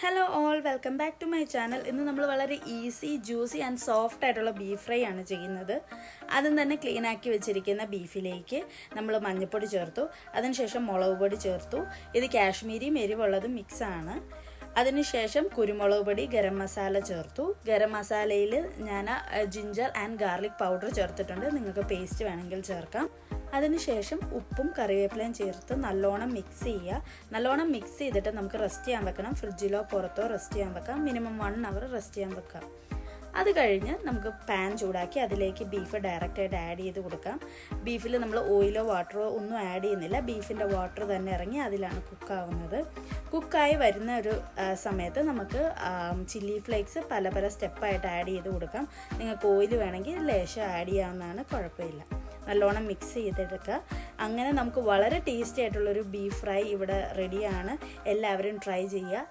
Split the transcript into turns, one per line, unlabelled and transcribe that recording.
Hello all, welcome back to my channel. ഇന്ന് നമ്മൾ വളരെ ഈസി, ജ്യൂസി ആൻഡ് സോഫ്റ്റ് ആയിട്ടുള്ള ബീഫ് ഫ്രൈ ആണ് ചെയ്യുന്നത്. ആദ്യം തന്നെ ക്ലീൻ ആക്കി വെച്ചിരിക്കുന്ന ബീഫിലേക്ക് നമ്മൾ മഞ്ഞൾപ്പൊടി ചേർത്തു. അതിനുശേഷം മുളക് പൊടി ചേർത്തു. ഇത് കാശ്മീരിയും എരിവുള്ളതും മിക്സാണ്. അതിനുശേഷം കുരുമുളക് പൊടി, ഗരം മസാല ചേർത്തു. ഗരം മസാലയിൽ ഞാൻ ജിഞ്ചർ ആൻഡ് ഗാർലിക് പൗഡർ ചേർത്തിട്ടുണ്ട്. നിങ്ങൾക്ക് പേസ്റ്റ് വേണമെങ്കിൽ ചേർക്കാം. അതിനുശേഷം ഉപ്പും കറിവേപ്പിലയും ചേർത്ത് നല്ലോണം മിക്സ് ചെയ്യുക. നല്ലോണം മിക്സ് ചെയ്തിട്ട് നമുക്ക് റെസ്റ്റ് ചെയ്യാൻ വെക്കണം. ഫ്രിഡ്ജിലോ പുറത്തോ റെസ്റ്റ് ചെയ്യാൻ വെക്കാം. മിനിമം 1 hour റെസ്റ്റ് ചെയ്യാൻ വെക്കാം. അത് കഴിഞ്ഞ് നമുക്ക് പാൻ ചൂടാക്കി അതിലേക്ക് ബീഫ് ഡയറക്റ്റായിട്ട് ആഡ് ചെയ്ത് കൊടുക്കാം. ബീഫിൽ നമ്മൾ ഓയിലോ വാട്ടറോ ഒന്നും ആഡ് ചെയ്യുന്നില്ല. ബീഫിൻ്റെ വാട്ടർ തന്നെ ഇറങ്ങി അതിലാണ് കുക്കാവുന്നത്. കുക്കായി വരുന്ന ഒരു സമയത്ത് നമുക്ക് ചില്ലി ഫ്ലേക്സ് പല സ്റ്റെപ്പായിട്ട് ആഡ് ചെയ്ത് കൊടുക്കാം. നിങ്ങൾക്ക് ഓയിൽ വേണമെങ്കിൽ ലേശം ആഡ് ചെയ്യാവുന്നതാണ്, കുഴപ്പമില്ല. നല്ലോണം മിക്സ് ചെയ്തെടുക്കുക. അങ്ങനെ നമുക്ക് വളരെ ടേസ്റ്റി ആയിട്ടുള്ളൊരു ബീഫ് ഫ്രൈ ഇവിടെ റെഡിയാണ്. എല്ലാവരും ട്രൈ ചെയ്യുക.